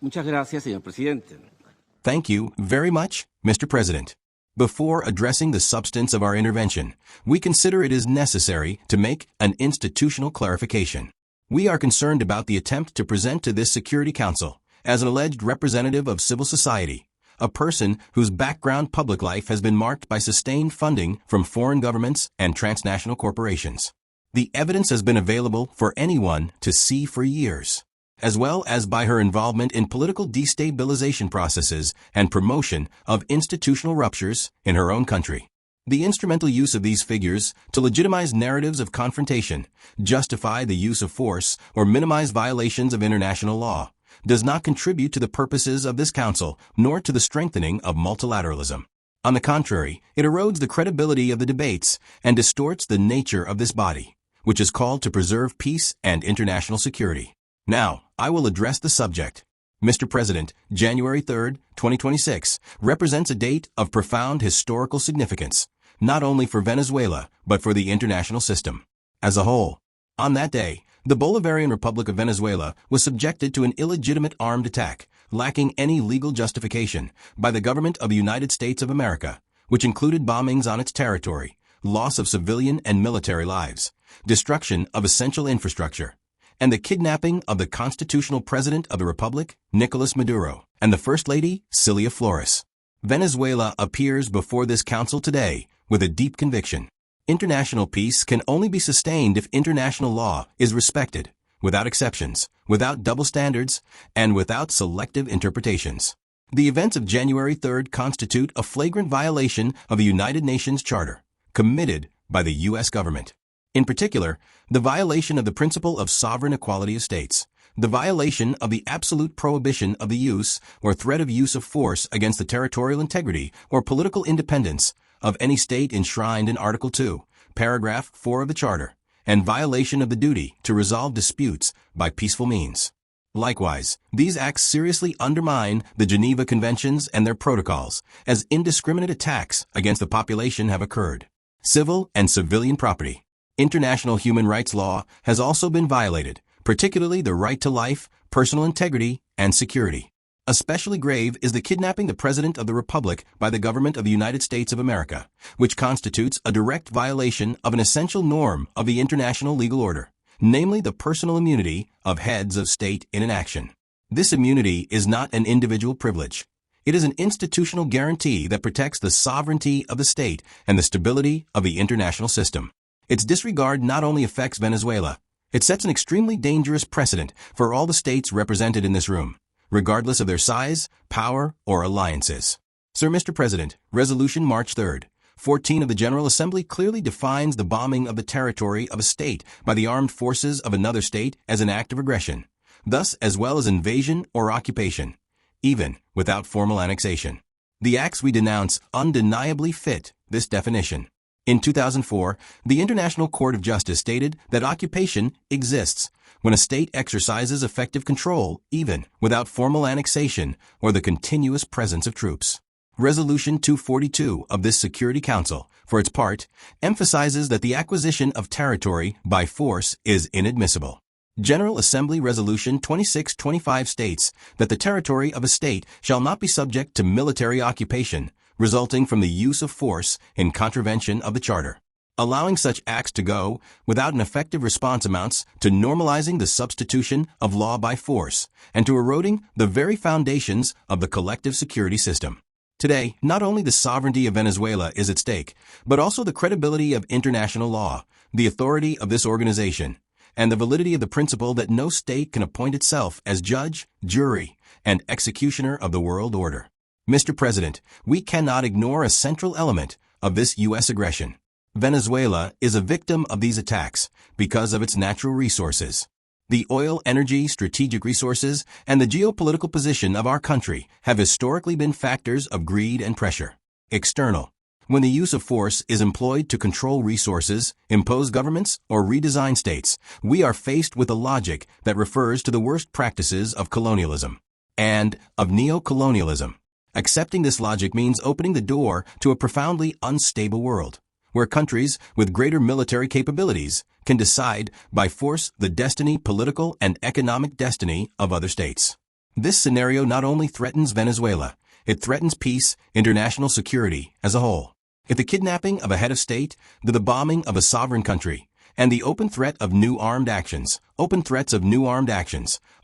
Muchas gracias, señor presidente. Thank you very much, Mr. President. Before addressing the substance of our intervention, we consider it is necessary to make an institutional clarification. We are concerned about the attempt to present to this Security Council, as an alleged representative of civil society, a person whose background public life has been marked by sustained funding from foreign governments and transnational corporations. The evidence has been available for anyone to see for years, as well as by her involvement in political destabilization processes and promotion of institutional ruptures in her own country. The instrumental use of these figures to legitimize narratives of confrontation, justify the use of force, or minimize violations of international law does not contribute to the purposes of this Council nor to the strengthening of multilateralism. On the contrary, it erodes the credibility of the debates and distorts the nature of this body, which is called to preserve peace and international security. Now, I will address the subject. Mr. President, January 3, 2026, represents a date of profound historical significance, not only for Venezuela, but for the international system as a whole. On that day, the Bolivarian Republic of Venezuela was subjected to an illegitimate armed attack, lacking any legal justification, by the government of the United States of America, which included bombings on its territory, loss of civilian and military lives, destruction of essential infrastructure, and the kidnapping of the constitutional president of the Republic, Nicolas Maduro, and the First Lady, Cilia Flores. Venezuela appears before this Council today with a deep conviction. International peace can only be sustained if international law is respected, without exceptions, without double standards, and without selective interpretations. The events of January 3 constitute a flagrant violation of the United Nations Charter, committed by the U.S. government. In particular, the violation of the principle of sovereign equality of states, the violation of the absolute prohibition of the use or threat of use of force against the territorial integrity or political independence of any state enshrined in Article 2, Paragraph 4 of the Charter, and violation of the duty to resolve disputes by peaceful means. Likewise, these acts seriously undermine the Geneva Conventions and their protocols, as indiscriminate attacks against the population have occurred. Civil and civilian property. International human rights law has also been violated, particularly the right to life, personal integrity, and security. Especially grave is the kidnapping the President of the Republic by the government of the United States of America, which constitutes a direct violation of an essential norm of the international legal order, namely the personal immunity of heads of state in an action. This immunity is not an individual privilege. It is an institutional guarantee that protects the sovereignty of the state and the stability of the international system. Its disregard not only affects Venezuela, it sets an extremely dangerous precedent for all the states represented in this room, regardless of their size, power, or alliances. Sir, Mr. President, Resolution March 3, 14 of the General Assembly clearly defines the bombing of the territory of a state by the armed forces of another state as an act of aggression, thus as well as invasion or occupation, even without formal annexation. The acts we denounce undeniably fit this definition. In 2004, the International Court of Justice stated that occupation exists when a state exercises effective control, even without formal annexation or the continuous presence of troops. Resolution 242 of this Security Council, for its part, emphasizes that the acquisition of territory by force is inadmissible. General Assembly Resolution 2625 states that the territory of a state shall not be subject to military occupation, resulting from the use of force in contravention of the Charter. Allowing such acts to go without an effective response amounts to normalizing the substitution of law by force and to eroding the very foundations of the collective security system. Today, not only the sovereignty of Venezuela is at stake, but also the credibility of international law, the authority of this organization, and the validity of the principle that no state can appoint itself as judge, jury, and executioner of the world order. Mr. President, we cannot ignore a central element of this U.S. aggression. Venezuela is a victim of these attacks because of its natural resources. The oil, energy, strategic resources, and the geopolitical position of our country have historically been factors of greed and pressure. External. When the use of force is employed to control resources, impose governments, or redesign states, we are faced with a logic that refers to the worst practices of colonialism and of neo-colonialism. Accepting this logic means opening the door to a profoundly unstable world, where countries with greater military capabilities can decide by force the destiny, political and economic destiny of other states. This scenario not only threatens Venezuela, it threatens peace, international security as a whole. If the kidnapping of a head of state, the bombing of a sovereign country, and the open threats of new armed actions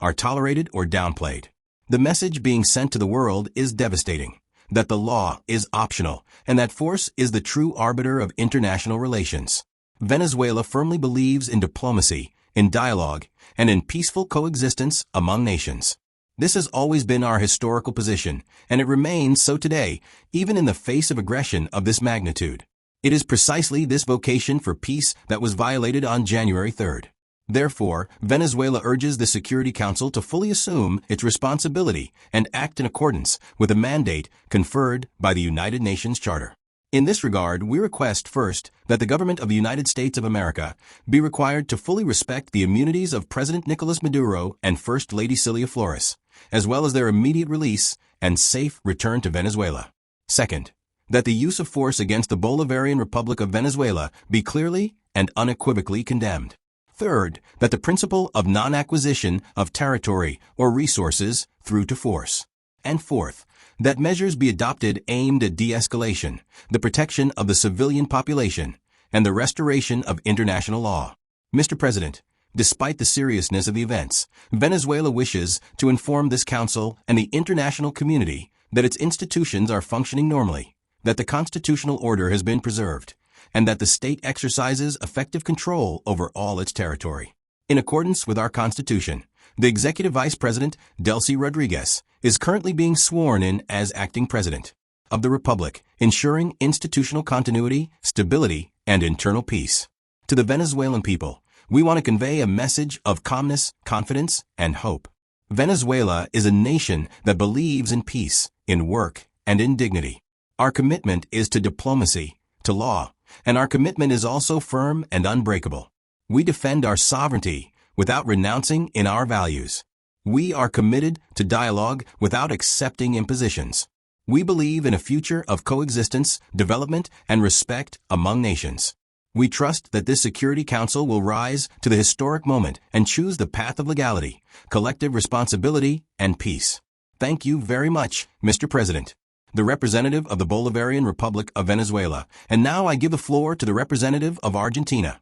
are tolerated or downplayed, the message being sent to the world is devastating, that the law is optional and that force is the true arbiter of international relations. Venezuela firmly believes in diplomacy, in dialogue, and in peaceful coexistence among nations. This has always been our historical position, and it remains so today, even in the face of aggression of this magnitude. It is precisely this vocation for peace that was violated on January 3rd. Therefore, Venezuela urges the Security Council to fully assume its responsibility and act in accordance with a mandate conferred by the United Nations Charter. In this regard, we request first that the government of the United States of America be required to fully respect the immunities of President Nicolas Maduro and First Lady Cilia Flores, as well as their immediate release and safe return to Venezuela. Second, that the use of force against the Bolivarian Republic of Venezuela be clearly and unequivocally condemned. Third, that the principle of non-acquisition of territory or resources through to force. And fourth, that measures be adopted aimed at de-escalation, the protection of the civilian population, and the restoration of international law. Mr. President, despite the seriousness of the events, Venezuela wishes to inform this Council and the international community that its institutions are functioning normally, that the constitutional order has been preserved, and that the state exercises effective control over all its territory. In accordance with our Constitution, the Executive Vice President, Delcy Rodriguez, is currently being sworn in as acting President of the Republic, ensuring institutional continuity, stability, and internal peace. To the Venezuelan people, we want to convey a message of calmness, confidence, and hope. Venezuela is a nation that believes in peace, in work, and in dignity. Our commitment is to diplomacy, to law, and our commitment is also firm and unbreakable. We defend our sovereignty without renouncing in our values. We are committed to dialogue without accepting impositions. We believe in a future of coexistence, development, and respect among nations. We trust that this Security Council will rise to the historic moment and choose the path of legality, collective responsibility, and peace. Thank you very much, Mr. President, the representative of the Bolivarian Republic of Venezuela. And now I give the floor to the representative of Argentina.